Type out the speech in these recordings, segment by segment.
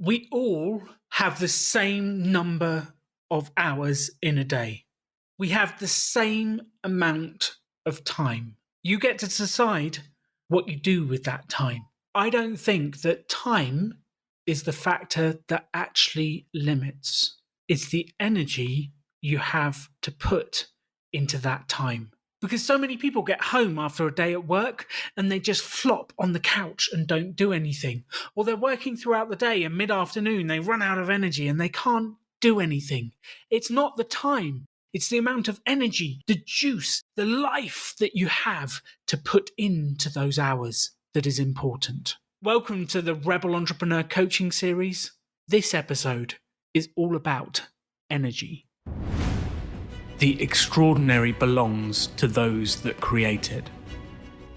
We all have the same number of hours in a day. We have the same amount of time. You get to decide what you do with that time. I don't think that time is the factor that actually limits. It's the energy you have to put into that time. Because so many people get home after a day at work and they just flop on the couch and don't do anything. Or they're working throughout the day and mid-afternoon they run out of energy and they can't do anything. It's not the time. It's the amount of energy, the juice, the life that you have to put into those hours that is important. Welcome to the Rebel Entrepreneur Coaching Series. This episode is all about energy. The extraordinary belongs to those that create it.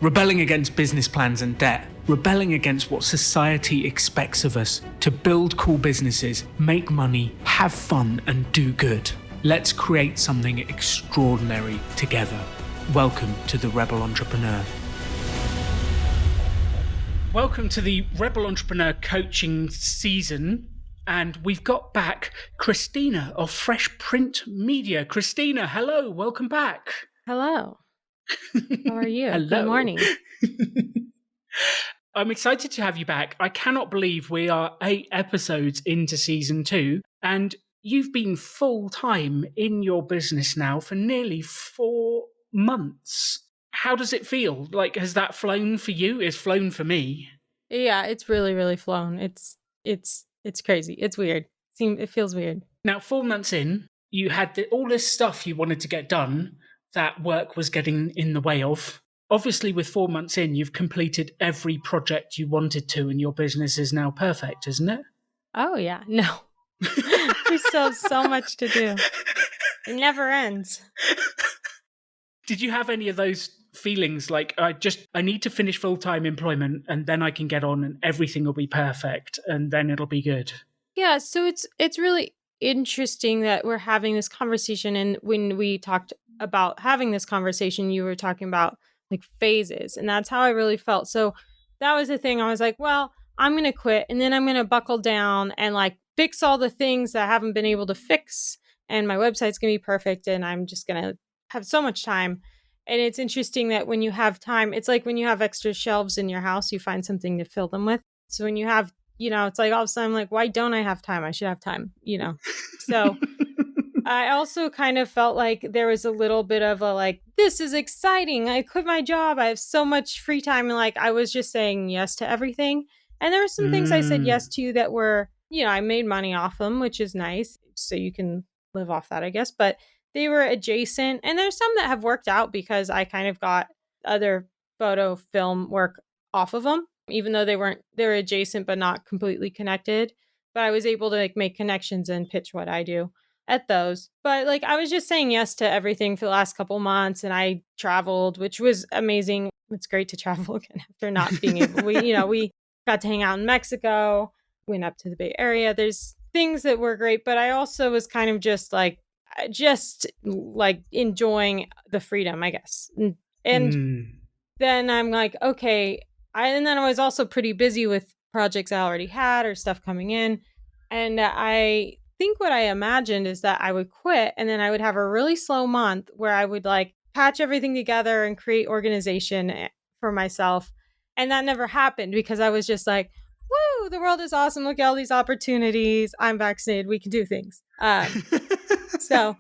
Rebelling against business plans and debt, rebelling against what society expects of us to build cool businesses, make money, have fun, and do good. Let's create something extraordinary together. Welcome to the Rebel Entrepreneur. Welcome to the Rebel Entrepreneur Coaching season. And we've got back Christina of Fresh Print Media. Christina, hello, welcome back. Hello. How are you? Hello. Good morning. I'm excited to have you back. I cannot believe we are 8 episodes into season 2, and you've been full-time in your business now for nearly 4 months. How does it feel? Like, has that flown for you? It's flown for me. Yeah, it's really, really flown. It's crazy. It's weird. It feels weird. Now, 4 months in, you had all this stuff you wanted to get done that work was getting in the way of. Obviously, with 4 months in, you've completed every project you wanted to, and your business is now perfect, isn't it? Oh, yeah. No. We still have so much to do. It never ends. Did you have any of those feelings like, I need to finish full-time employment and then I can get on and everything will be perfect and then it'll be good? Yeah, so it's really interesting that we're having this conversation. And when we talked about having this conversation, you were talking about like phases, and that's how I really felt. So that was the thing. I was like, well, I'm going to quit and then I'm going to buckle down and like fix all the things that I haven't been able to fix. And my website's going to be perfect. And I'm just going to have so much time. And it's interesting that when you have time, it's like when you have extra shelves in your house, you find something to fill them with. So when you have, it's like all of a sudden I'm like, why don't I have time? I should have time, So I also kind of felt like there was a little bit of a like, this is exciting. I quit my job. I have so much free time. And like, I was just saying yes to everything. And there were some things I said yes to that were, I made money off them, which is nice. So you can live off that, I guess. But they were adjacent. And there's some that have worked out because I kind of got other photo film work off of them, even though they were adjacent, but not completely connected. But I was able to like make connections and pitch what I do at those. But like, I was just saying yes to everything for the last couple months, and I traveled, which was amazing. It's great to travel again after not being able. We got to hang out in Mexico, went up to the Bay Area. There's things that were great, but I also was kind of just like enjoying the freedom, I guess. And then I'm like, okay. And then I was also pretty busy with projects I already had or stuff coming in. And I think what I imagined is that I would quit and then I would have a really slow month where I would like patch everything together and create organization for myself. And that never happened because I was just like, woo, the world is awesome. Look at all these opportunities. I'm vaccinated. We can do things. So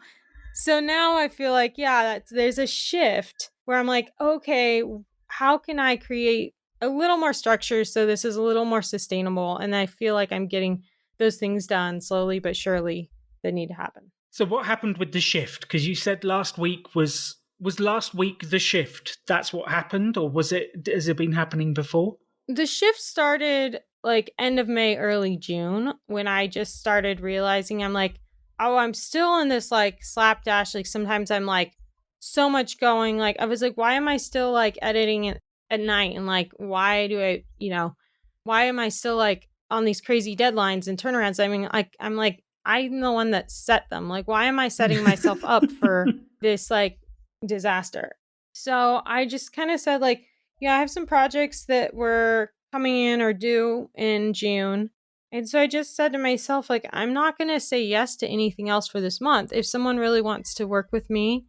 now I feel like, there's a shift where I'm like, okay, how can I create a little more structure so this is a little more sustainable? And I feel like I'm getting those things done slowly but surely that need to happen. So what happened with the shift? Because you said last week was last week the shift. That's what happened, or has it been happening before? The shift started like end of May, early June, when I just started realizing I'm like, oh, I'm still in this like slapdash. Like sometimes I'm like so much going. Like I was like, why am I still like editing it at night? And like, why am I still like on these crazy deadlines and turnarounds? I mean, like, I'm the one that set them. Like, why am I setting myself up for this like disaster? So I just kind of said like, I have some projects that were coming in or due in June. And so I just said to myself, like, I'm not going to say yes to anything else for this month. If someone really wants to work with me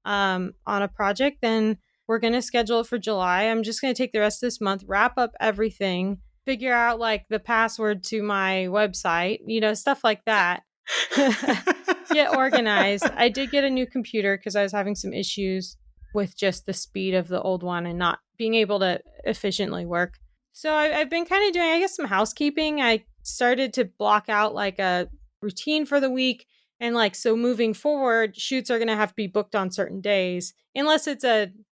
on a project, then we're going to schedule it for July. I'm just going to take the rest of this month, wrap up everything, figure out like the password to my website, stuff like that. Get organized. I did get a new computer because I was having some issues with just the speed of the old one and not being able to efficiently work. So I've been kind of doing, I guess, some housekeeping. I started to block out like a routine for the week. And like, so moving forward, shoots are going to have to be booked on certain days, unless it's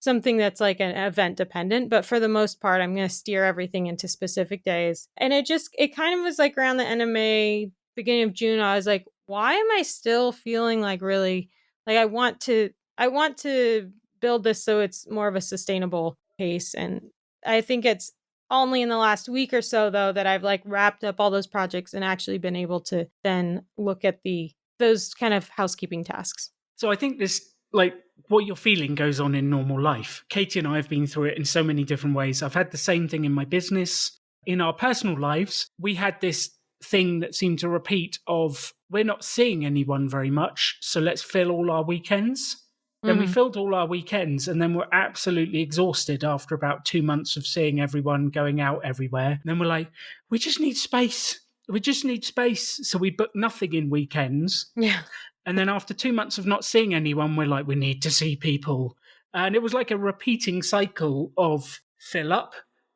something that's like an event dependent. But for the most part, I'm going to steer everything into specific days. And it kind of was like around the end of May, beginning of June, I was like, why am I still feeling like really like I want to build this so it's more of a sustainable pace. And I think it's only in the last week or so though that I've like wrapped up all those projects and actually been able to then look at those kind of housekeeping tasks. So I think this, like, what you're feeling goes on in normal life. Katie and I have been through it in so many different ways. I've had the same thing in my business. In our personal lives, we had this thing that seemed to repeat of we're not seeing anyone very much, so let's fill all our weekends. Then we filled all our weekends, and then we're absolutely exhausted after about 2 months of seeing everyone going out everywhere. And then we're like, we just need space. We just need space. So we book nothing in weekends. Yeah. And then after 2 months of not seeing anyone, we're like, we need to see people. And it was like a repeating cycle of fill up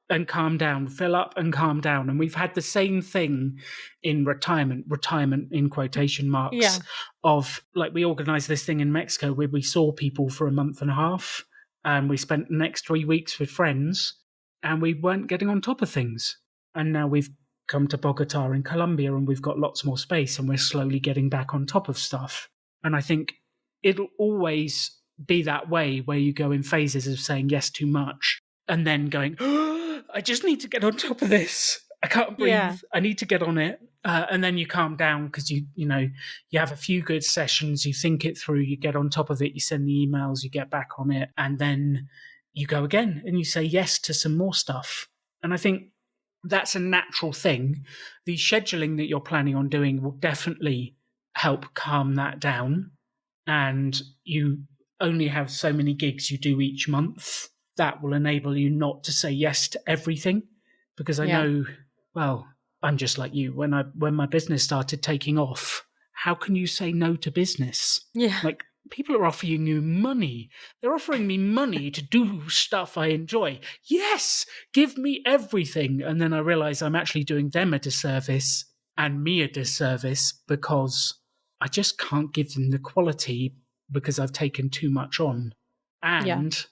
and calm down, fill up and calm down. And we've had the same thing in retirement in quotation marks, Yeah. of like, we organized this thing in Mexico where we saw people for a month and a half, and we spent the next 3 weeks with friends, and we weren't getting on top of things. And now we've come to Bogota in Colombia, and we've got lots more space, and we're slowly getting back on top of stuff. And I think it'll always be that way, where you go in phases of saying yes too much and then going, oh, I just need to get on top of this. I can't breathe. Yeah. I need to get on it. And then you calm down because you have a few good sessions, you think it through, you get on top of it, you send the emails, you get back on it, and then you go again and you say yes to some more stuff. And I think that's a natural thing. The scheduling that you're planning on doing will definitely help calm that down. And you only have so many gigs you do each month. That will enable you not to say yes to everything. Because I know, well, I'm just like you. When my business started taking off, how can you say no to business? Yeah. Like, people are offering you money. They're offering me money to do stuff I enjoy. Yes, give me everything. And then I realize I'm actually doing them a disservice and me a disservice because I just can't give them the quality because I've taken too much on. And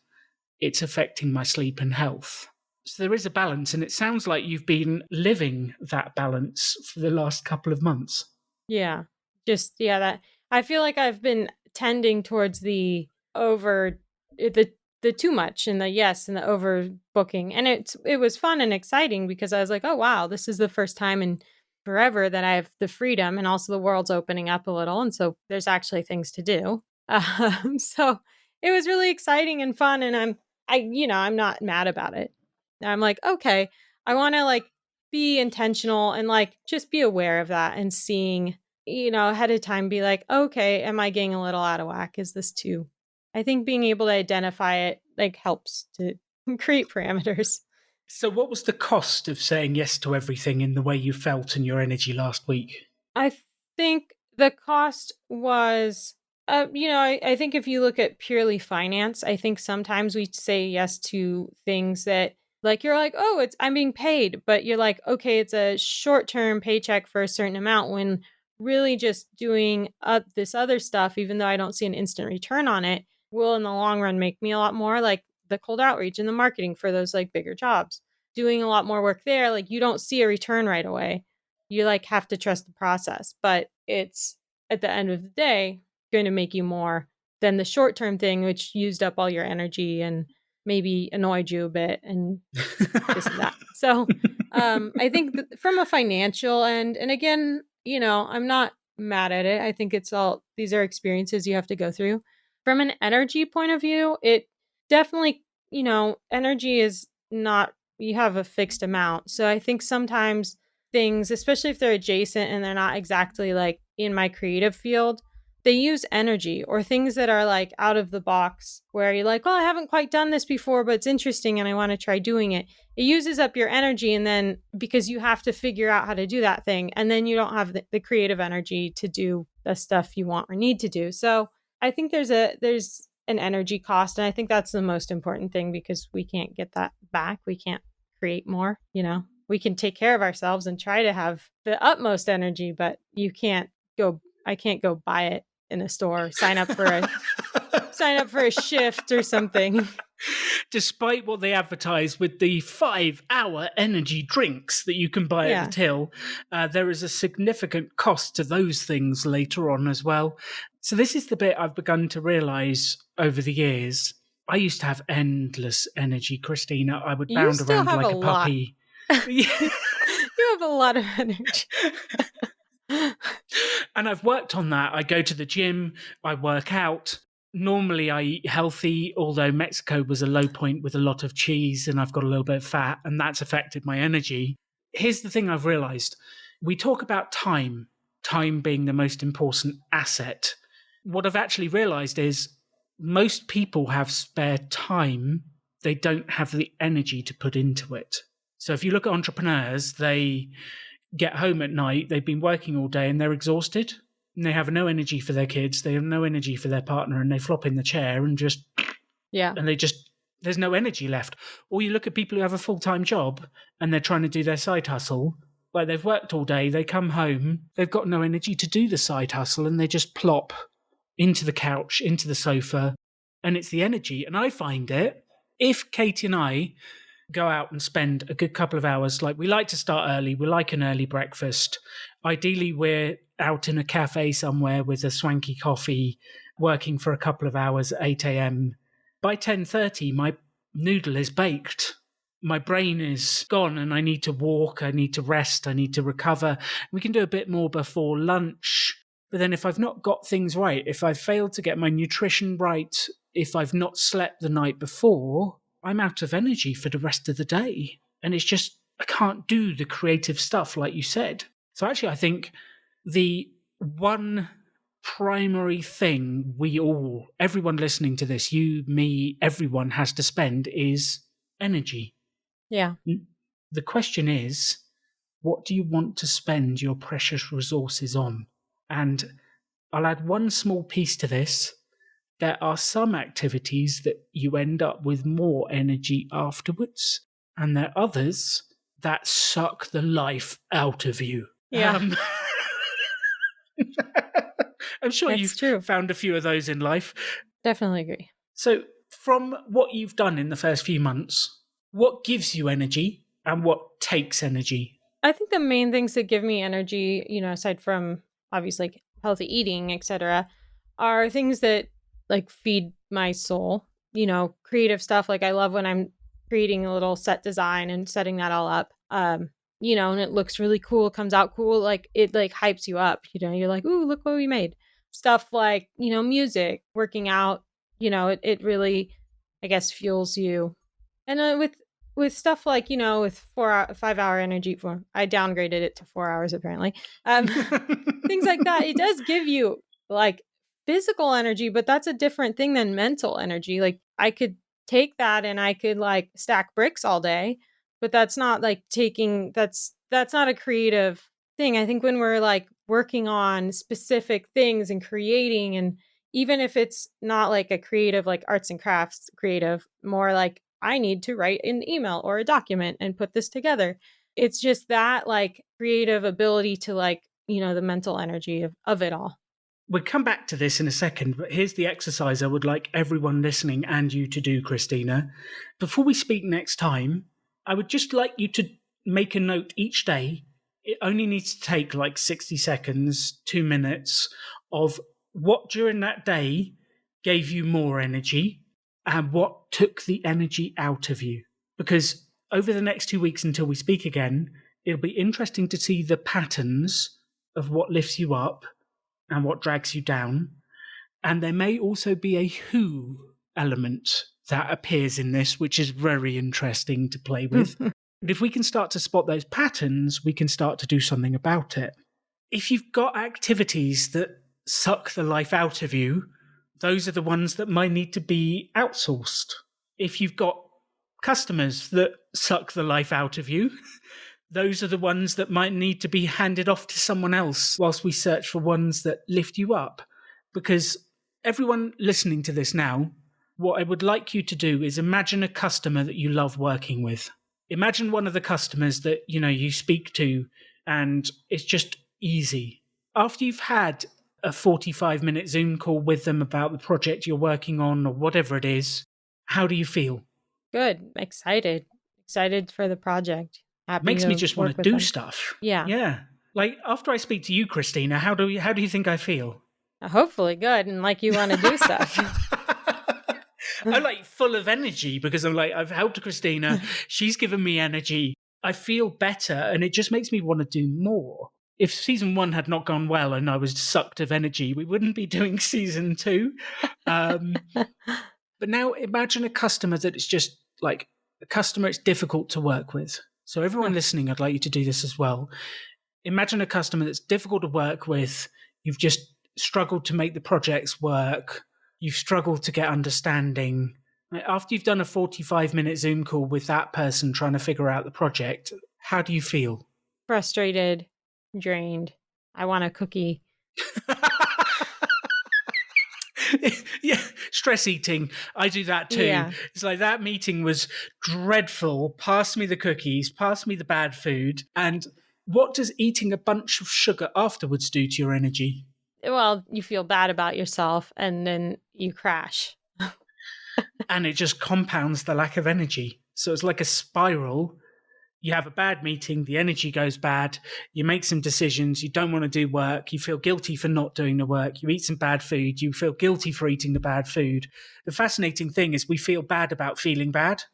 it's affecting my sleep and health. So there is a balance, and it sounds like you've been living that balance for the last couple of months. Yeah. That I feel like I've been tending towards the too much and the yes and the overbooking. And it was fun and exciting because I was like, oh wow, this is the first time in forever that I have the freedom, and also the world's opening up a little, and so there's actually things to do. So it was really exciting and fun, and I'm not mad about it. I'm like, okay, I want to like be intentional and like just be aware of that and seeing, ahead of time, be like, okay, am I getting a little out of whack? Is this too? I think being able to identify it like helps to create parameters. So what was the cost of saying yes to everything in the way you felt and your energy last week? I think the cost was, I think if you look at purely finance, I think sometimes we say yes to things that like, you're like, oh, I'm being paid, but you're like, okay, it's a short-term paycheck for a certain amount, when really just doing this other stuff, even though I don't see an instant return on it, will in the long run make me a lot more, like the cold outreach and the marketing for those like bigger jobs. Doing a lot more work there, like you don't see a return right away. You like have to trust the process, but it's at the end of the day going to make you more than the short-term thing, which used up all your energy and maybe annoyed you a bit and this and that. So I think from a financial end, and again, I'm not mad at it. I think these are experiences you have to go through. From an energy point of view, it definitely, energy is not, you have a fixed amount. So I think sometimes things, especially if they're adjacent and they're not exactly like in my creative field, they use energy, or things that are like out of the box where you're like, well, I haven't quite done this before, but it's interesting and I want to try doing it. It uses up your energy. And then because you have to figure out how to do that thing, and then you don't have the creative energy to do the stuff you want or need to do. So I think there's an energy cost. And I think that's the most important thing, because we can't get that back. We can't create more, we can take care of ourselves and try to have the utmost energy, but I can't go buy it in a store, sign up for a shift or something. Despite what they advertise with the 5-hour energy drinks that you can buy at the till, there is a significant cost to those things later on as well. So this is the bit I've begun to realize over the years. I used to have endless energy, Christina. I would bound around like a puppy. You have a lot of energy. And I've worked on that. I go to the gym, I work out. Normally I eat healthy, although Mexico was a low point with a lot of cheese and I've got a little bit of fat, and that's affected my energy. Here's the thing I've realized. We talk about time being the most important asset. What I've actually realized is most people have spare time. They don't have the energy to put into it. So if you look at entrepreneurs, they get home at night, they've been working all day and they're exhausted. And they have no energy for their kids, they have no energy for their partner, and they flop in the chair and just, and there's no energy left. Or you look at people who have a full-time job and they're trying to do their side hustle, like they've worked all day, they come home, they've got no energy to do the side hustle, and they just plop into the couch, into the sofa, and it's the energy. And I find it, if Katie and I go out and spend a good couple of hours, like we like to start early, we like an early breakfast. Ideally, we're out in a cafe somewhere with a swanky coffee, working for a couple of hours at 8 a.m. By 10:30, my noodle is baked. My brain is gone and I need to walk, I need to rest, I need to recover. We can do a bit more before lunch. But then if I've not got things right, if I've failed to get my nutrition right, if I've not slept the night before, I'm out of energy for the rest of the day. And it's just, I can't do the creative stuff like you said. So actually, I think the one primary thing everyone listening to this, you, me, everyone has to spend is energy. Yeah. The question is, what do you want to spend your precious resources on? And I'll add one small piece to this. There are some activities that you end up with more energy afterwards, and there are others that suck the life out of you. Yeah. I'm sure you've found a few of those in life. Definitely agree. So from what you've done in the first few months, what gives you energy and what takes energy? I think the main things that give me energy, aside from obviously like healthy eating, etc., are things that like feed my soul, creative stuff. Like I love when I'm creating a little set design and setting that all up. And it looks really cool, comes out cool. Like it like hypes you up, you're like, ooh, look what we made. Stuff like, music, working out, it really, I guess, fuels you. And with stuff like, with 5-hour energy I downgraded it to 4 hours apparently. Things like that. It does give you like physical energy, but that's a different thing than mental energy. Like I could take that and I could like stack bricks all day, but that's not like that's not a creative thing. I think when we're like working on specific things and creating, and even if it's not like a creative, like arts and crafts creative, more like I need to write an email or a document and put this together. It's just that like creative ability to like, the mental energy of it all. We'll come back to this in a second, but here's the exercise I would like everyone listening and you to do, Christina. Before we speak next time, I would just like you to make a note each day. It only needs to take like 60 seconds, 2 minutes, of what during that day gave you more energy and what took the energy out of you. Because over the next 2 weeks until we speak again, it'll be interesting to see the patterns of what lifts you up and what drags you down. And there may also be a who element that appears in this, which is very interesting to play with. But if we can start to spot those patterns, we can start to do something about it. If you've got activities that suck the life out of you, those are the ones that might need to be outsourced. If you've got customers that suck the life out of you, those are the ones that might need to be handed off to someone else whilst we search for ones that lift you up. Because everyone listening to this now, what I would like you to do is imagine a customer that you love working with. Imagine one of the customers that you speak to and it's just easy. After you've had a 45-minute Zoom call with them about the project you're working on or whatever it is, how do you feel? Good. Excited for the project. Happy Makes to me just want work to with do them. stuff. Yeah. Yeah. Like after I speak to you, Christina, how do you think I feel? Hopefully good, and like you want to do stuff. I'm like full of energy because I'm like, I've helped Christina. She's given me energy. I feel better and it just makes me want to do more. If season 1 had not gone well and I was sucked of energy, we wouldn't be doing season 2. But now imagine a customer that is just like a customer it's difficult to work with. So everyone listening, I'd like you to do this as well. Imagine a customer that's difficult to work with. You've just struggled to make the projects work. You've struggled to get understanding. After you've done a 45-minute Zoom call with that person trying to figure out the project, how do you feel? Frustrated, drained. I want a cookie. Yeah, stress eating. I do that too. Yeah. It's like that meeting was dreadful. Pass me the cookies, pass me the bad food. And what does eating a bunch of sugar afterwards do to your energy? Well, you feel bad about yourself and then you crash. And it just compounds the lack of energy. So it's like a spiral. You have a bad meeting, the energy goes bad, you make some decisions, you don't want to do work, you feel guilty for not doing the work, you eat some bad food, you feel guilty for eating the bad food. The fascinating thing is we feel bad about feeling bad.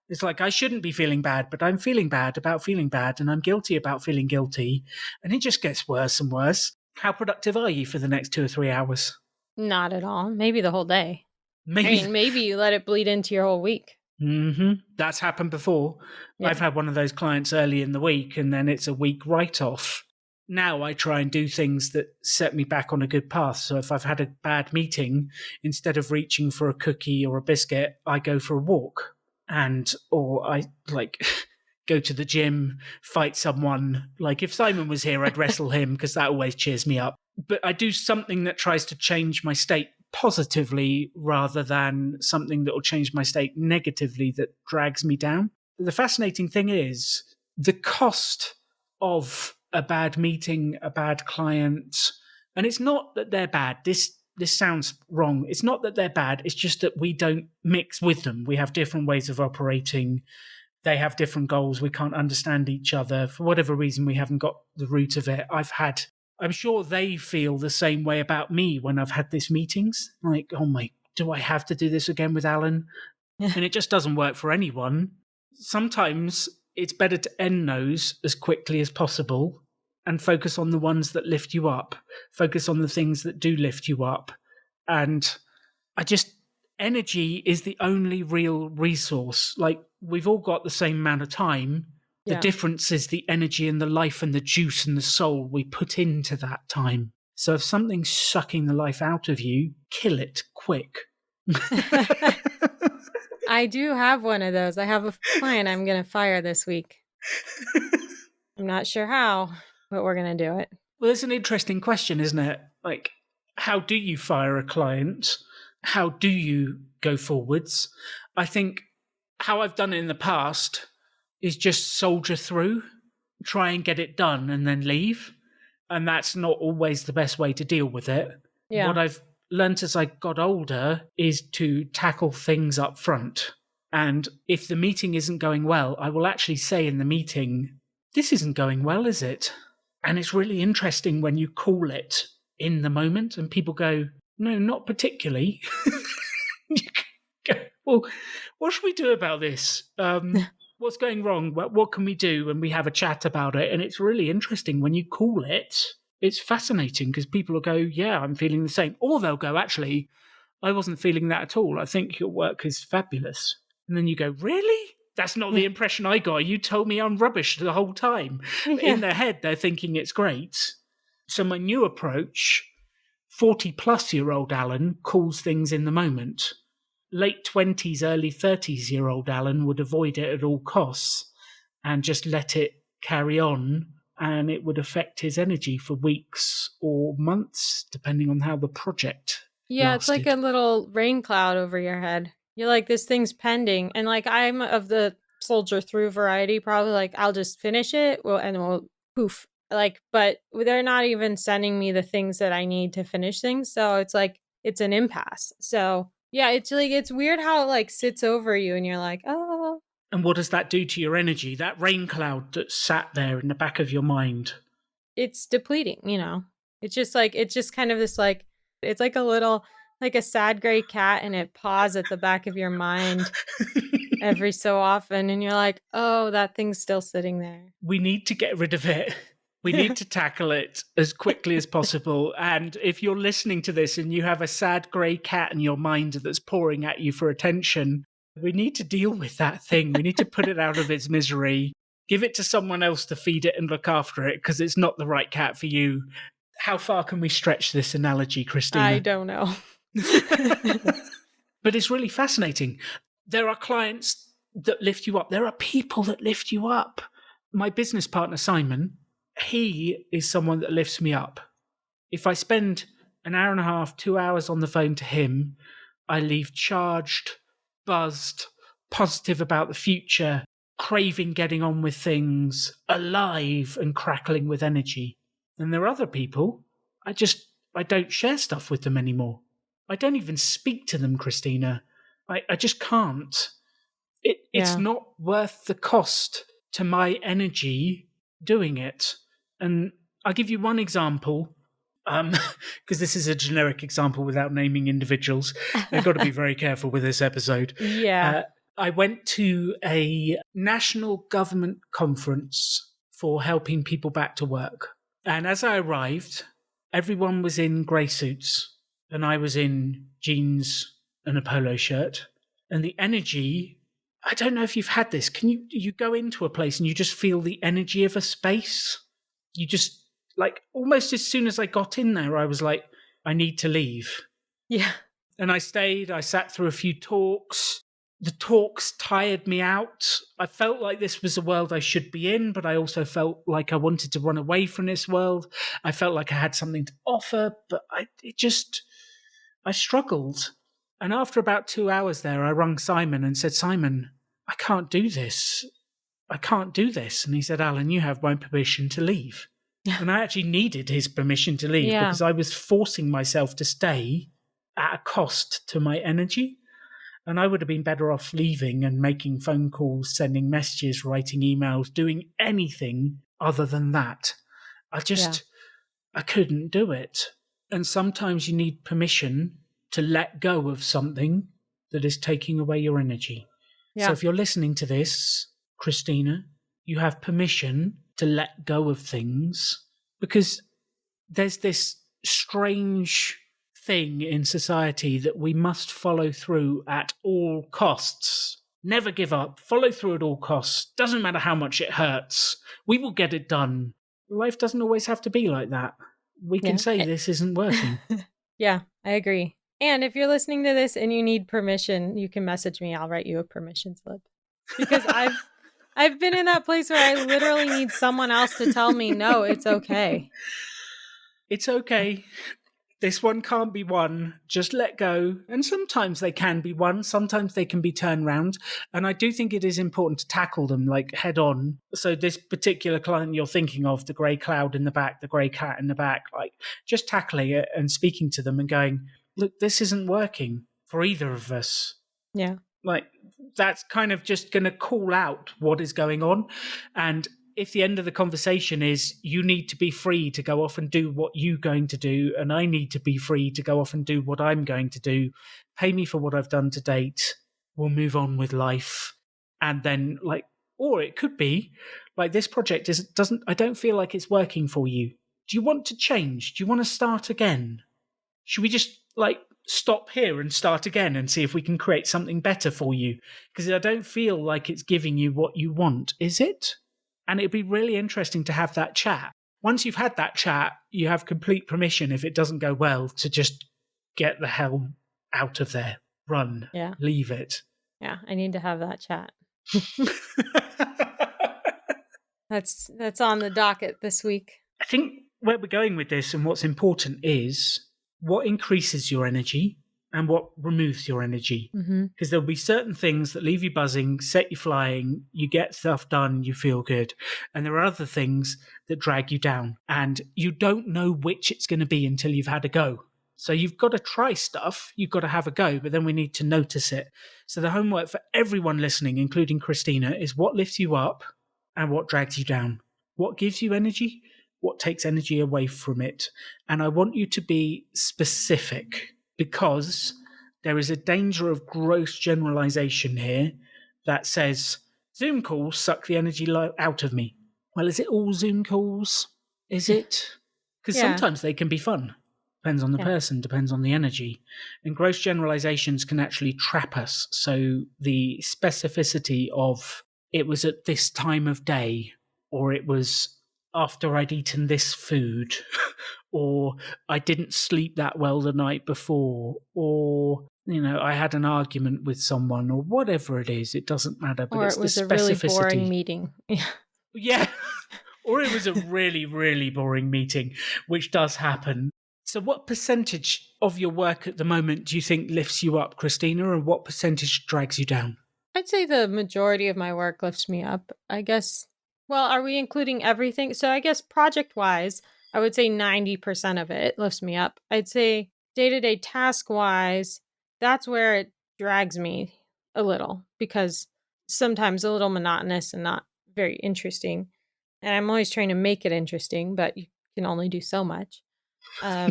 It's like, I shouldn't be feeling bad, but I'm feeling bad about feeling bad, and I'm guilty about feeling guilty. And it just gets worse and worse. How productive are you for the next 2 or 3 hours? Not at all. Maybe the whole day. Maybe. Maybe you let it bleed into your whole week. That's happened before. Yeah. I've had one of those clients early in the week and then it's a week write-off. Now I try and do things that set me back on a good path. So if I've had a bad meeting, instead of reaching for a cookie or a biscuit, I go for a walk or I go to the gym, fight someone. Like if Simon was here, I'd wrestle him because that always cheers me up. But I do something that tries to change my state positively rather than something that will change my state negatively that drags me down. The fascinating thing is the cost of a bad meeting, a bad client, and it's not that they're bad. This sounds wrong. It's not that they're bad. It's just that we don't mix with them. We have different ways of operating. They have different goals. We can't understand each other. For whatever reason, we haven't got the root of it. I'm sure they feel the same way about me when I've had these meetings. Like, do I have to do this again with Alan? And it just doesn't work for anyone. Sometimes it's better to end those as quickly as possible and focus on the ones that lift you up. Focus on the things that do lift you up. And energy is the only real resource. Like, we've all got the same amount of time. The difference is the energy and the life and the juice and the soul we put into that time. So if something's sucking the life out of you, kill it quick. I do have one of those. I have a client I'm going to fire this week. I'm not sure how, but we're going to do it. Well, it's an interesting question, isn't it? Like, how do you fire a client? How do you go forwards? I think how I've done it in the past is just soldier through, try and get it done and then leave. And that's not always the best way to deal with it. Yeah. What I've learnt as I got older is to tackle things up front. And if the meeting isn't going well, I will actually say in the meeting, this isn't going well, is it? And it's really interesting when you call it in the moment and people go, no, not particularly. You go, well, what should we do about this? What's going wrong? What can we do? And we have a chat about it. And it's really interesting when you call it. It's fascinating because people will go, yeah, I'm feeling the same. Or they'll go, actually, I wasn't feeling that at all. I think your work is fabulous. And then you go, really? That's not the impression I got. You told me I'm rubbish the whole time. But in their head, they're thinking it's great. So my new approach, 40-plus-year-old Alan calls things in the moment. Late 20s, early 30s-year-old Alan would avoid it at all costs and just let it carry on, and it would affect his energy for weeks or months, depending on how the project Yeah, it's like lasted. a little rain cloud over your head. You're like, this thing's pending. And like, I'm of the soldier through variety, probably like, I'll just finish it. Well, and we'll poof. Like, but they're not even sending me the things that I need to finish things. So it's like, it's an impasse. So yeah, it's like, it's weird how it like sits over you and you're like, oh. And what does that do to your energy? That rain cloud that sat there in the back of your mind. It's depleting, It's just like, it's just kind of this like, it's like a little, like a sad gray cat, and it paws at the back of your mind every so often. And you're like, oh, that thing's still sitting there. We need to get rid of it. We need to tackle it as quickly as possible. And if you're listening to this and you have a sad grey cat in your mind that's pawing at you for attention, we need to deal with that thing. We need to put it out of its misery, give it to someone else to feed it and look after it, because it's not the right cat for you. How far can we stretch this analogy, Christina? I don't know. But it's really fascinating. There are clients that lift you up. There are people that lift you up. My business partner, Simon, he is someone that lifts me up. If I spend an hour and a half, 2 hours on the phone to him, I leave charged, buzzed, positive about the future, craving getting on with things, alive and crackling with energy. And there are other people, I don't share stuff with them anymore. I don't even speak to them, Christina. I just can't. It's not worth the cost to my energy doing it. And I'll give you one example, because this is a generic example without naming individuals. I've got to be very careful with this episode. Yeah. I went to a national government conference for helping people back to work. And as I arrived, everyone was in grey suits, and I was in jeans and a polo shirt. And the energy, I don't know if you've had this. Can you go into a place and you just feel the energy of a space? You just, like, almost as soon as I got in there, I was like, I need to leave. Yeah. And I stayed, I sat through a few talks. The talks tired me out. I felt like this was a world I should be in, but I also felt like I wanted to run away from this world. I felt like I had something to offer, but I struggled. And after about 2 hours there, I rang Simon and said, Simon, I can't do this. I can't do this. And he said, Alan, you have my permission to leave. And I actually needed his permission to leave because I was forcing myself to stay at a cost to my energy. And I would have been better off leaving and making phone calls, sending messages, writing emails, doing anything other than that. I couldn't do it. And sometimes you need permission to let go of something that is taking away your energy. Yeah. So if you're listening to this, Christina, you have permission to let go of things, because there's this strange thing in society that we must follow through at all costs. Never give up. Follow through at all costs. Doesn't matter how much it hurts. We will get it done. Life doesn't always have to be like that. We can say this isn't working. Yeah, I agree. And if you're listening to this and you need permission, you can message me. I'll write you a permission slip. Because I've been in that place where I literally need someone else to tell me, no, it's okay. It's okay. This one can't be won. Just let go. And sometimes they can be won. Sometimes they can be turned round. And I do think it is important to tackle them like head on. So this particular client you're thinking of, the grey cloud in the back, the grey cat in the back, like just tackling it and speaking to them and going, look, this isn't working for either of us. Yeah. Like that's kind of just going to call out what is going on. And if the end of the conversation is you need to be free to go off and do what you're going to do, and I need to be free to go off and do what I'm going to do, pay me for what I've done to date, we'll move on with life. And then like, or it could be like this project I don't feel like it's working for you. Do you want to change? Do you want to start again? Should we just like stop here and start again and see if we can create something better for you? Because I don't feel like it's giving you what you want, is it? And it'd be really interesting to have that chat. Once you've had that chat, you have complete permission, if it doesn't go well, to just get the hell out of there. Run. Yeah. Leave it. Yeah, I need to have that chat. That's on the docket this week. I think where we're going with this and what's important is what increases your energy and what removes your energy. Because there'll be certain things that leave you buzzing, set you flying, you get stuff done, you feel good. And there are other things that drag you down. And you don't know which it's going to be until you've had a go. So you've got to try stuff, you've got to have a go, but then we need to notice it. So the homework for everyone listening, including Christina, is what lifts you up and what drags you down. What gives you energy? What takes energy away from it? And I want you to be specific, because there is a danger of gross generalization here that says Zoom calls suck the energy out of me. Well, is it all Zoom calls? Is it? Because sometimes they can be fun. Depends on the person, depends on the energy. And gross generalizations can actually trap us. So the specificity of it was at this time of day, or it was after I'd eaten this food, or I didn't sleep that well the night before, or, I had an argument with someone, or whatever it is, it doesn't matter. But or it's it was the a really specificity. boring meeting. Yeah. Or it was a really, really boring meeting, which does happen. So what percentage of your work at the moment do you think lifts you up, Christina, and what percentage drags you down? I'd say the majority of my work lifts me up. I guess, well, are we including everything? So I guess project-wise, I would say 90% of it lifts me up. I'd say day-to-day task-wise, that's where it drags me a little, because sometimes a little monotonous and not very interesting. And I'm always trying to make it interesting, but you can only do so much. So,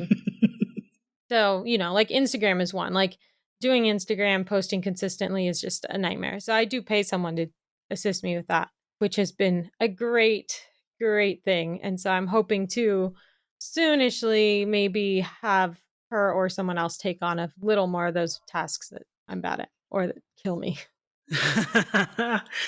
like Instagram is one. Like doing Instagram, posting consistently is just a nightmare. So I do pay someone to assist me with that, which has been a great, great thing. And so I'm hoping to soonishly maybe have her or someone else take on a little more of those tasks that I'm bad at or that kill me.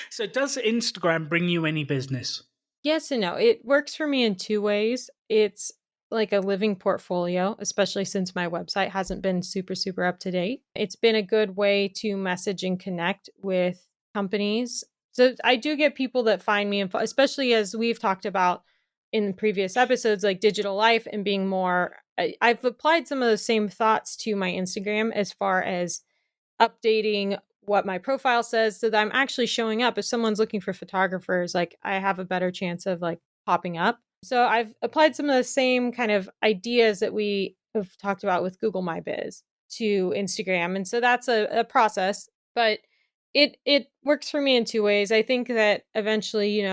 So does Instagram bring you any business? Yes and no. It works for me in two ways. It's like a living portfolio, especially since my website hasn't been super, super up to date. It's been a good way to message and connect with companies. So I do get people that find me, especially as we've talked about in previous episodes, like digital life and being more. I've applied some of those same thoughts to my Instagram as far as updating what my profile says so that I'm actually showing up. If someone's looking for photographers, like I have a better chance of like popping up. So I've applied some of the same kind of ideas that we have talked about with Google My Biz to Instagram. And so that's a process, but it works for me in two ways. I think that eventually,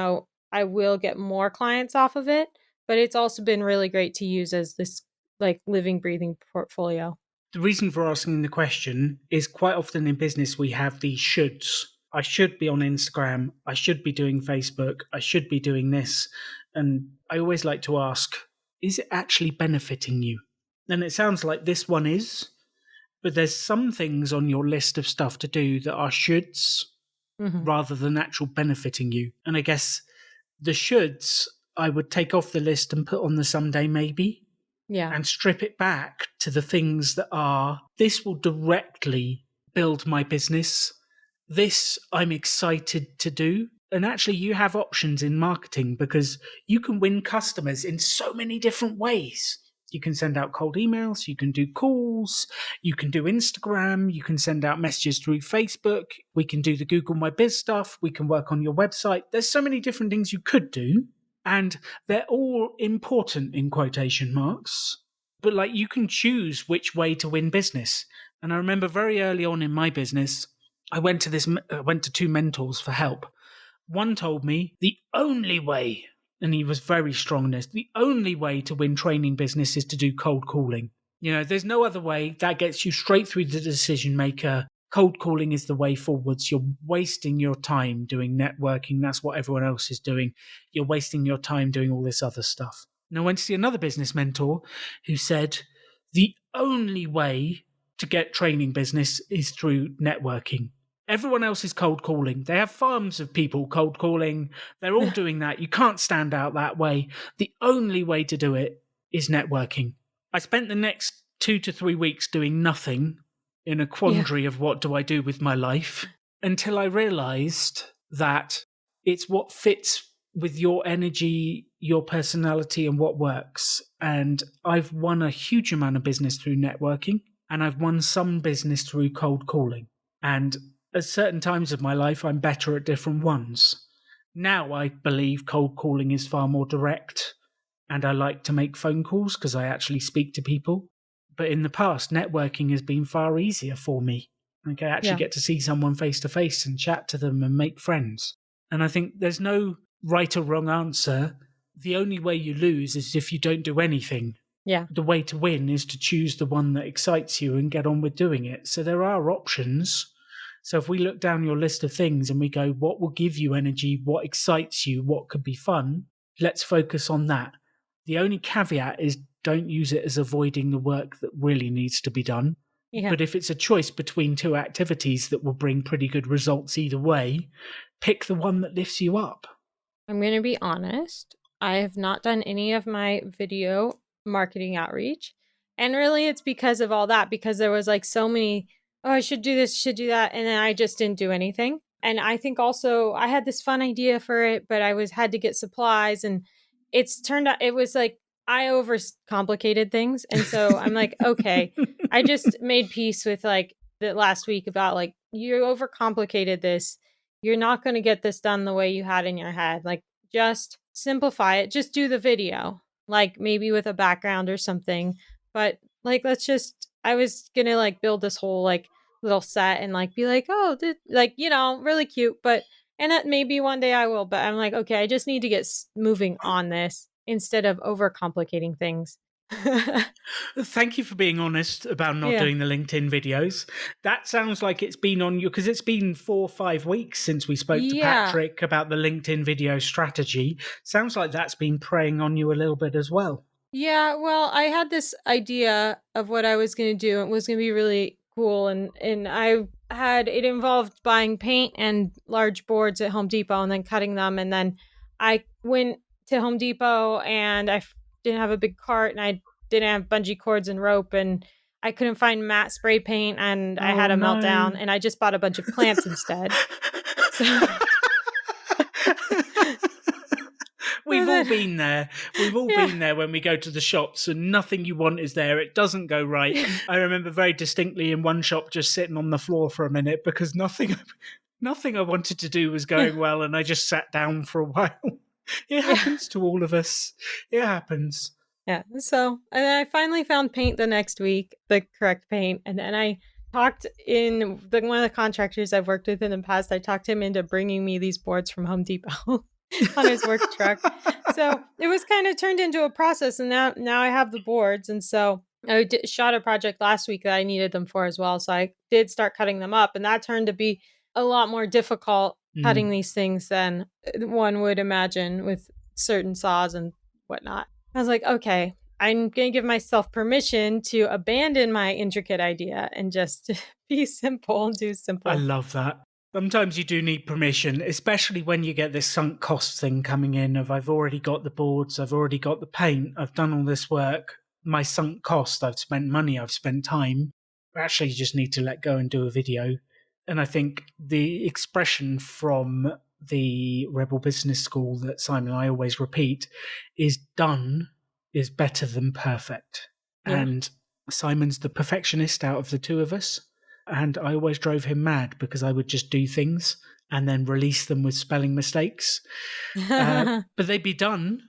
I will get more clients off of it, but it's also been really great to use as this like living, breathing portfolio. The reason for asking the question is quite often in business we have these shoulds. I should be on Instagram. I should be doing Facebook. I should be doing this. And I always like to ask, is it actually benefiting you? And it sounds like this one is, but there's some things on your list of stuff to do that are shoulds rather than actual benefiting you. And I guess the shoulds I would take off the list and put on the someday maybe. Yeah. And strip it back to the things that are, this will directly build my business. This I'm excited to do. And actually, you have options in marketing because you can win customers in so many different ways. You can send out cold emails, you can do calls, you can do Instagram, you can send out messages through Facebook, we can do the Google My Biz stuff, we can work on your website. There's so many different things you could do. And they're all important in quotation marks, but like you can choose which way to win business. And I remember very early on in my business, I went to two mentors for help. One told me the only way, and he was very strong in this, the only way to win training business is to do cold calling. There's no other way. That gets you straight through the decision maker. Cold calling is the way forwards. You're wasting your time doing networking. That's what everyone else is doing. You're wasting your time doing all this other stuff. And I went to see another business mentor who said, the only way to get training business is through networking. Everyone else is cold calling. They have farms of people cold calling. They're all doing that. You can't stand out that way. The only way to do it is networking. I spent the next 2 to 3 weeks doing nothing in a quandary of what do I do with my life until I realized that it's what fits with your energy, your personality, and what works. And I've won a huge amount of business through networking, and I've won some business through cold calling. And at certain times of my life, I'm better at different ones. Now I believe cold calling is far more direct, and I like to make phone calls because I actually speak to people. But in the past, networking has been far easier for me. Like I actually get to see someone face to face and chat to them and make friends. And I think there's no right or wrong answer. The only way you lose is if you don't do anything. Yeah. The way to win is to choose the one that excites you and get on with doing it. So there are options. So if we look down your list of things and we go, what will give you energy? What excites you? What could be fun? Let's focus on that. The only caveat is don't use it as avoiding the work that really needs to be done. Yeah. But if it's a choice between two activities that will bring pretty good results either way, pick the one that lifts you up. I'm going to be honest. I have not done any of my video marketing outreach. And really, it's because of all that, because there was like so many, oh, I should do this, should do that. And then I just didn't do anything. And I think also I had this fun idea for it, but I had to get supplies. And it's turned out, it was like, I overcomplicated things. And so I'm like, okay, I just made peace with like the last week about like, you overcomplicated this. You're not going to get this done the way you had in your head. Like, just simplify it. Just do the video, like maybe with a background or something. But like, I was going to like build this whole like little set and like be like, oh, like, really cute. But, and that maybe one day I will. But I'm like, okay, I just need to get moving on this instead of overcomplicating things. Thank you for being honest about not doing the LinkedIn videos. That sounds like it's been on you, because it's been 4 or 5 weeks since we spoke to Patrick about the LinkedIn video strategy. Sounds like that's been preying on you a little bit as well. Yeah, well, I had this idea of what I was going to do. It was going to be really cool. And it involved buying paint and large boards at Home Depot and then cutting them. And then I went to Home Depot and I didn't have a big cart and I didn't have bungee cords and rope and I couldn't find matte spray paint and I had a meltdown and I just bought a bunch of plants instead. So We've all been there. We've all been there when we go to the shops and nothing you want is there. It doesn't go right. I remember very distinctly in one shop just sitting on the floor for a minute because nothing I wanted to do was going well and I just sat down for a while. It happens to all of us. It happens. Yeah. So, and then I finally found paint the next week, the correct paint. And then I talked one of the contractors I've worked with in the past, I talked him into bringing me these boards from Home Depot on his work truck. So it was kind of turned into a process. And now I have the boards. And so I shot a project last week that I needed them for as well. So I did start cutting them up and that turned to be a lot more difficult cutting these things than one would imagine with certain saws and whatnot. I was like, okay, I'm going to give myself permission to abandon my intricate idea and just be simple and do simple. I love that. Sometimes you do need permission, especially when you get this sunk cost thing coming in of I've already got the boards, I've already got the paint, I've done all this work. My sunk cost, I've spent money, I've spent time. Actually, you just need to let go and do a video. And I think the expression from the Rebel Business School that Simon and I always repeat is done is better than perfect. Yeah. And Simon's the perfectionist out of the two of us. And I always drove him mad because I would just do things and then release them with spelling mistakes. But they'd be done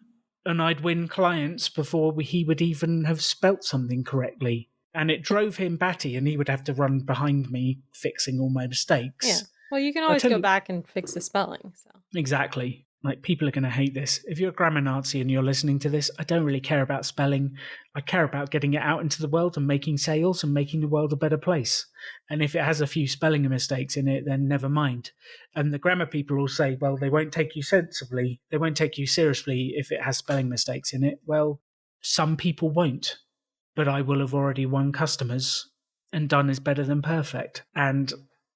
and I'd win clients before he would even have spelt something correctly. And it drove him batty and he would have to run behind me fixing all my mistakes. Yeah. Well, you can always go back and fix the spelling. So. Exactly. Like, people are going to hate this. If you're a grammar Nazi and you're listening to this, I don't really care about spelling. I care about getting it out into the world and making sales and making the world a better place. And if it has a few spelling mistakes in it, then never mind. And the grammar people will say, well, they won't take you sensibly. They won't take you seriously if it has spelling mistakes in it. Well, some people won't. But I will have already won customers and done is better than perfect. And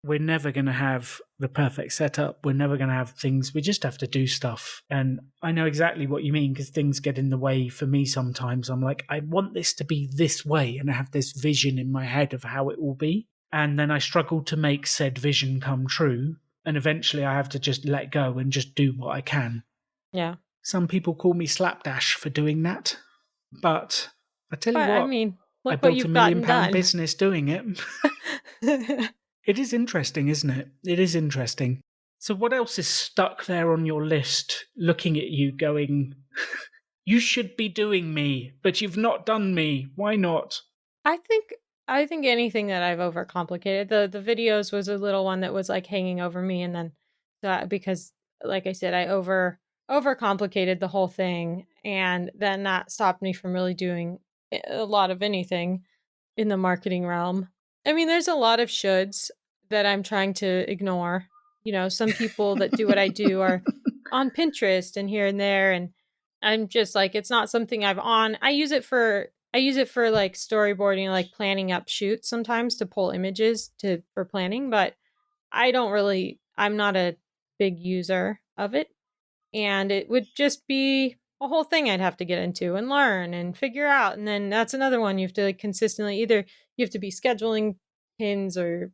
we're never going to have the perfect setup. We're never going to have things. We just have to do stuff. And I know exactly what you mean because things get in the way for me sometimes. I'm like, I want this to be this way. And I have this vision in my head of how it will be. And then I struggle to make said vision come true. And eventually I have to just let go and just do what I can. Yeah. Some people call me slapdash for doing that. But I tell you But I what, mean, I look what built a you've £1 million gotten done. business doing it. It is interesting, isn't it? It is interesting. So what else is stuck there on your list, looking at you going, you should be doing me, but you've not done me. Why not? I think anything that I've overcomplicated. The videos was a little one that was like hanging over me, and then that because like I said, I overcomplicated the whole thing, and then that stopped me from really doing a lot of anything in the marketing realm. I mean, there's a lot of shoulds that I'm trying to ignore. Some people that do what I do are on Pinterest and here and there, and I'm just like, it's not something I've on. I use it for like storyboarding, like planning up shoots sometimes to pull images for planning, but I'm not a big user of it. And it would just be a whole thing I'd have to get into and learn and figure out. And then that's another one you have to like consistently either you have to be scheduling pins or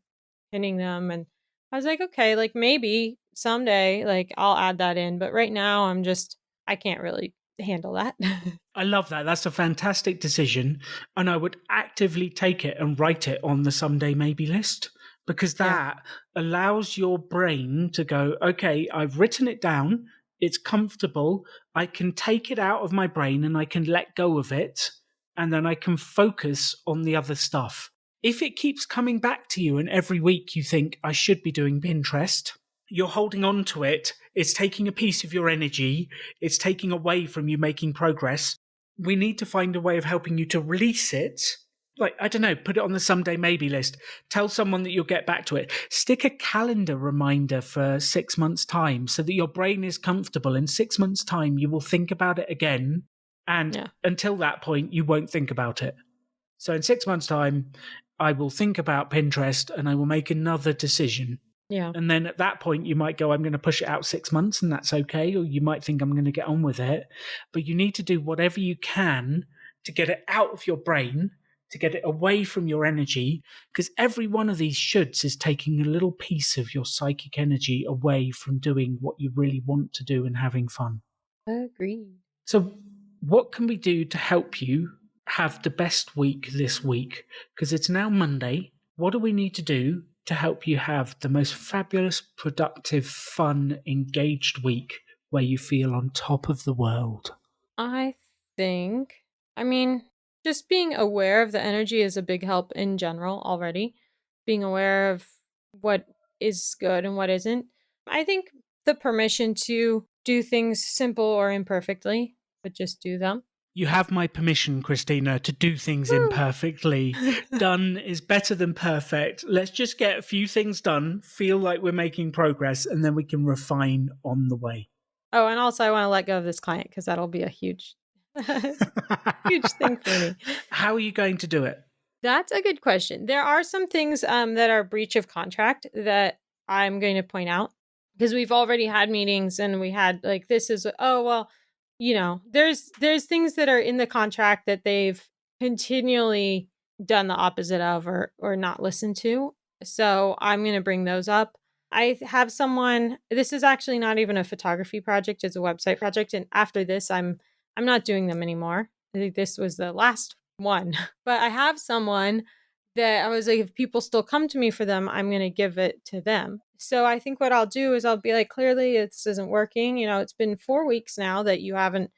pinning them. And I was like, okay, like maybe someday like I'll add that in. But right now I can't really handle that. I love that. That's a fantastic decision. And I would actively take it and write it on the someday maybe list because Yeah. that allows your brain to go, okay, I've written it down. It's comfortable. I can take it out of my brain and I can let go of it. And then I can focus on the other stuff. If it keeps coming back to you and every week you think, I should be doing Pinterest, you're holding on to it. It's taking a piece of your energy. It's taking away from you making progress. We need to find a way of helping you to release it. Like, I don't know, put it on the someday maybe list. Tell someone that you'll get back to it. Stick a calendar reminder for 6 months' time so that your brain is comfortable. In 6 months' time, you will think about it again. And Yeah. until that point, you won't think about it. So in 6 months' time, I will think about Pinterest and I will make another decision. Yeah. And then at that point, you might go, I'm going to push it out 6 months and that's okay. Or you might think I'm going to get on with it. But you need to do whatever you can to get it out of your brain, to get it away from your energy, because every one of these shoulds is taking a little piece of your psychic energy away from doing what you really want to do and having fun. Agreed. So, what can we do to help you have the best week this week? Because it's now Monday. What do we need to do to help you have the most fabulous, productive, fun, engaged week where you feel on top of the world? I think, I mean, just being aware of the energy is a big help in general already. Being aware of what is good and what isn't. I think the permission to do things simple or imperfectly, but just do them. You have my permission, Christina, to do things Woo! imperfectly. Done is better than perfect. Let's just get a few things done, feel like we're making progress, and then we can refine on the way. Oh, and also I want to let go of this client because that'll be a huge, huge thing for me. How are you going to do it? That's a good question. There are some things that are breach of contract that I'm going to point out because we've already had meetings and we had like this is oh well, there's things that are in the contract that they've continually done the opposite of or not listened to. So I'm going to bring those up. I have someone. This is actually not even a photography project; it's a website project. And after this, I'm not doing them anymore. I think this was the last one. But I have someone that I was like, if people still come to me for them, I'm going to give it to them. So I think what I'll do is I'll be like, clearly this isn't working. It's been 4 weeks now that you haven't,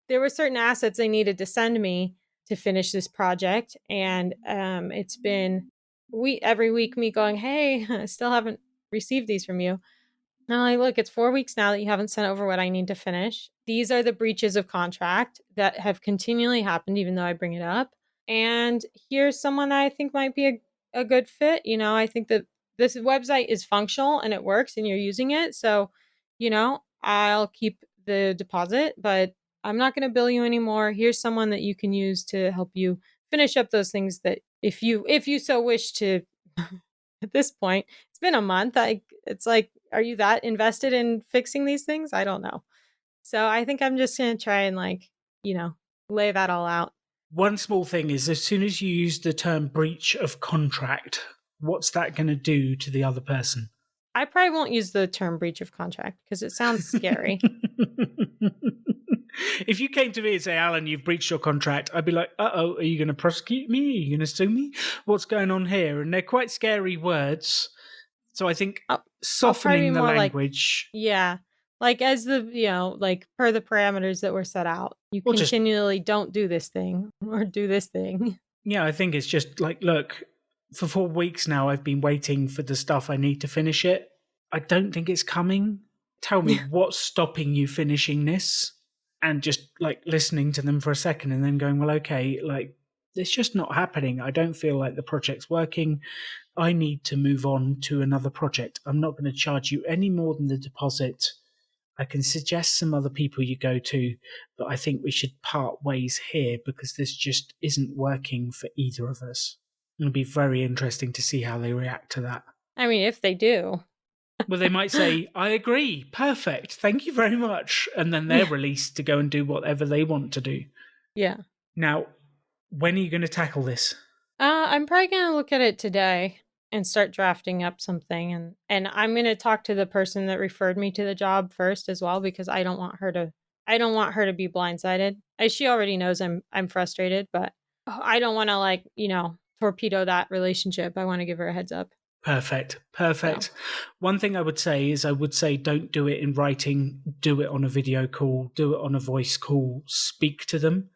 there were certain assets they needed to send me to finish this project. And it's been every week me going, hey, I still haven't received these from you. And I'm like, look, it's 4 weeks now that you haven't sent over what I need to finish. These are the breaches of contract that have continually happened, even though I bring it up. And here's someone that I think might be a good fit. I think that this website is functional and it works and you're using it. So, I'll keep the deposit, but I'm not going to bill you anymore. Here's someone that you can use to help you finish up those things that if you so wish to. At this point, it's been a month. It's like, are you that invested in fixing these things? I don't know. So I think I'm just gonna try and lay that all out. One small thing is, as soon as you use the term breach of contract, what's that going to do to the other person? I probably won't use the term breach of contract because it sounds scary. If you came to me and say, Alan, you've breached your contract, I'd be like, uh-oh, are you going to prosecute me? Are you going to sue me? What's going on here? And they're quite scary words. So I think I'll probably be softening the more language. yeah, like as like per the parameters that were set out, you Or just, continually don't do this thing or do this thing. yeah, I think it's just like, look, for 4 weeks now, I've been waiting for the stuff I need to finish it. I don't think it's coming. Tell me, what's stopping you finishing this? And just like listening to them for a second and then going, well, okay, like it's just not happening. I don't feel like the project's working. I need to move on to another project. I'm not going to charge you any more than the deposit. I can suggest some other people you go to, but I think we should part ways here because this just isn't working for either of us. It'll be very interesting to see how they react to that. I mean, if they do. Well, they might say, I agree, perfect, thank you very much. And then they're released to go and do whatever they want to do. Yeah. Now, when are you going to tackle this? I'm probably going to look at it today and start drafting up something. And I'm going to talk to the person that referred me to the job first as well, because I don't want her to be blindsided. She already knows I'm frustrated, but I don't want to torpedo that relationship. I want to give her a heads up. Perfect. So. One thing I would say don't do it in writing, do it on a video call, do it on a voice call, speak to them.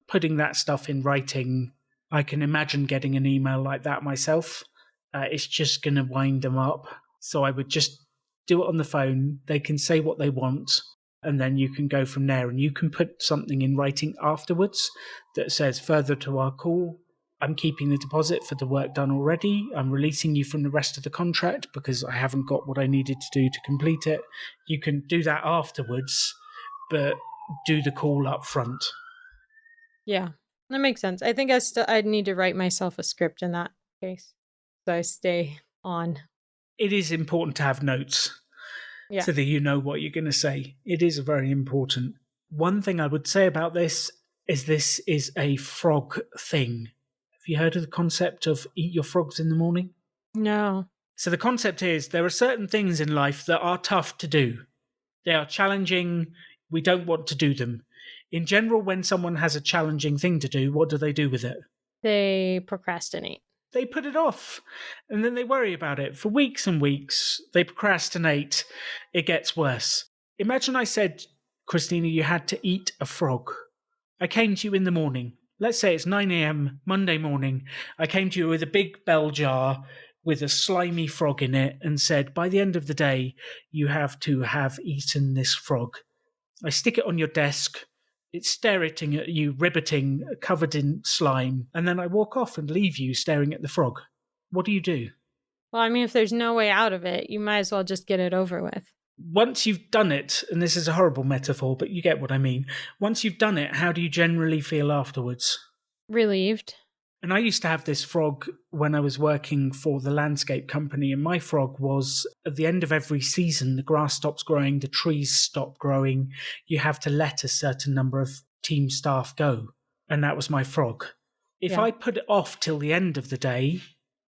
Putting that stuff in writing, I can imagine getting an email like that myself. It's just going to wind them up. So I would just do it on the phone. They can say what they want, and then you can go from there. And you can put something in writing afterwards that says, further to our call, I'm keeping the deposit for the work done already. I'm releasing you from the rest of the contract because I haven't got what I needed to do to complete it. You can do that afterwards, but do the call up front. Yeah, that makes sense. I think I'd need to write myself a script in that case, so I stay on. It is important to have notes so that you know what you're going to say. It is very important. One thing I would say about this is a frog thing. Have you heard of the concept of eat your frogs in the morning? No. So the concept is there are certain things in life that are tough to do. They are challenging. We don't want to do them. In general, when someone has a challenging thing to do, what do they do with it? They procrastinate. They put it off, and then they worry about it for weeks and weeks. They procrastinate. It gets worse. Imagine I said, Christina, you had to eat a frog. I came to you in the morning. Let's say it's 9 a.m. Monday morning. I came to you with a big bell jar with a slimy frog in it and said, by the end of the day, you have to have eaten this frog. I stick it on your desk. It's staring at you, ribbiting, covered in slime, and then I walk off and leave you staring at the frog. What do you do? Well, I mean, if there's no way out of it, you might as well just get it over with. Once you've done it, and this is a horrible metaphor, but you get what I mean. Once you've done it, how do you generally feel afterwards? Relieved. And I used to have this frog when I was working for the landscape company, and my frog was, at the end of every season, the grass stops growing, the trees stop growing, you have to let a certain number of team staff go. And that was my frog. If I put it off till the end of the day,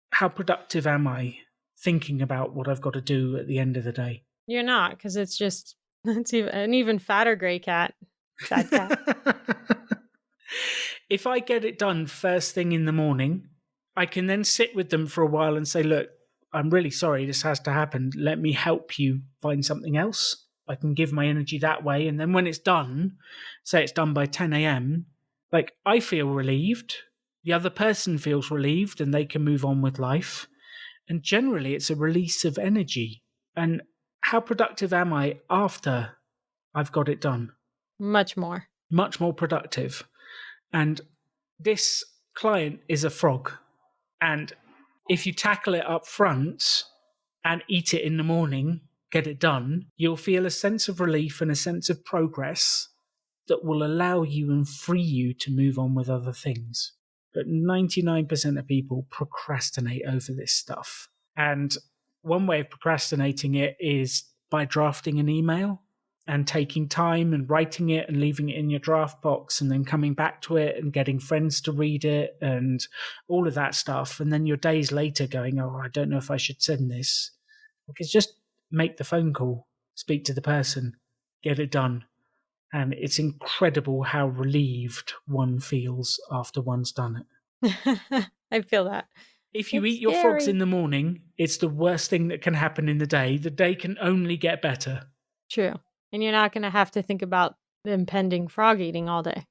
how productive am I thinking about what I've got to do at the end of the day? You're not, because it's an even fatter gray cat. Sad cat. If I get it done first thing in the morning, I can then sit with them for a while and say, look, I'm really sorry this has to happen. Let me help you find something else. I can give my energy that way. And then when it's done, say it's done by 10 a.m., like I feel relieved. The other person feels relieved and they can move on with life. And generally it's a release of energy. And how productive am I after I've got it done? Much more. Much more productive. And this client is a frog. And if you tackle it up front and eat it in the morning, get it done, you'll feel a sense of relief and a sense of progress that will allow you and free you to move on with other things. but 99% of people procrastinate over this stuff. And one way of procrastinating it is by drafting an email and taking time and writing it and leaving it in your draft box and then coming back to it and getting friends to read it and all of that stuff. And then you're days later going, oh, I don't know if I should send this. Because just make the phone call, speak to the person, get it done. And it's incredible how relieved one feels after one's done it. I feel that. If you It's eat your frogs scary. in the morning, it's the worst thing that can happen in the day. The day can only get better. True. And you're not going to have to think about the impending frog eating all day.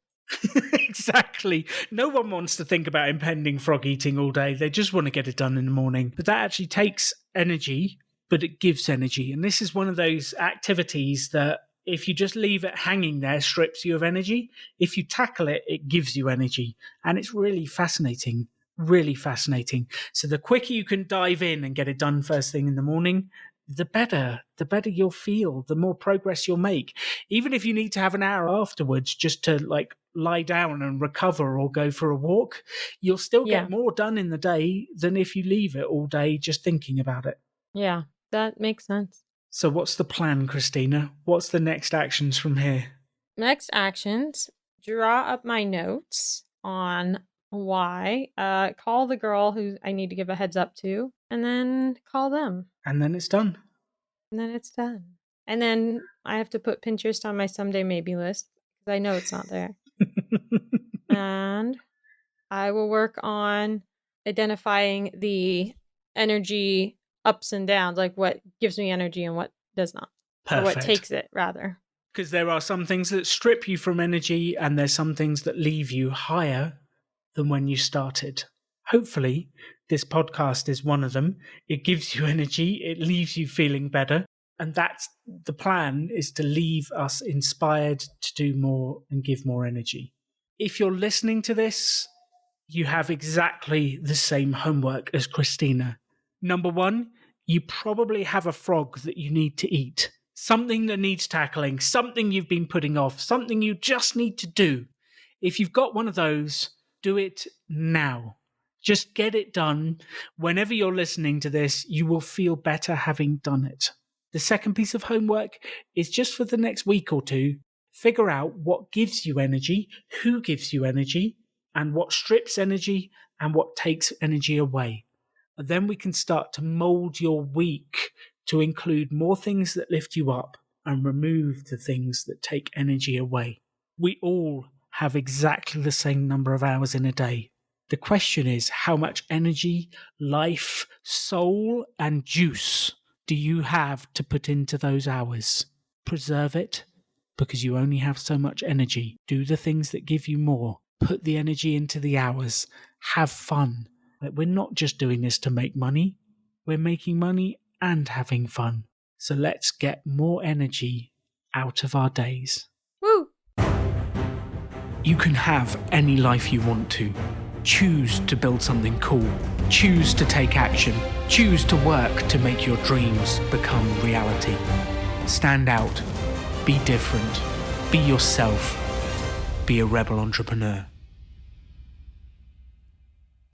Exactly. No one wants to think about impending frog eating all day. They just want to get it done in the morning. But that actually takes energy, but it gives energy. And this is one of those activities that if you just leave it hanging there, strips you of energy. If you tackle it, it gives you energy. And it's really fascinating. Really fascinating. So the quicker you can dive in and get it done first thing in the morning, the better you'll feel, the more progress you'll make. Even if you need to have an hour afterwards just to like lie down and recover or go for a walk, you'll still get more done in the day than if you leave it all day just thinking about it. Yeah, that makes sense. So what's the plan, Christina? What's the next actions from here? Next actions, draw up my notes on why, call the girl who I need to give a heads up to, and then call them. And then it's done. And then it's done. And then I have to put Pinterest on my someday maybe list because I know it's not there. And I will work on identifying the energy ups and downs, like what gives me energy and what does not. Perfect. Or what takes it, rather. Because there are some things that strip you from energy and there's some things that leave you higher than when you started. Hopefully, this podcast is one of them. It gives you energy. It leaves you feeling better. And that's the plan, is to leave us inspired to do more and give more energy. If you're listening to this, you have exactly the same homework as Christina. Number one, you probably have a frog that you need to eat. Something that needs tackling, something you've been putting off, something you just need to do. If you've got one of those, do it now. Just get it done. Whenever you're listening to this, you will feel better having done it. The second piece of homework is just for the next week or two, figure out what gives you energy, who gives you energy, and what strips energy and what takes energy away. And then we can start to mold your week to include more things that lift you up and remove the things that take energy away. We all have exactly the same number of hours in a day. The question is, how much energy, life, soul, and juice do you have to put into those hours? Preserve it, because you only have so much energy. Do the things that give you more. Put the energy into the hours. Have fun. We're not just doing this to make money. We're making money and having fun. So let's get more energy out of our days. Woo! You can have any life you want to. Choose to build something cool. Choose to take action. Choose to work to make your dreams become reality. Stand out. Be different. Be yourself. Be a rebel entrepreneur.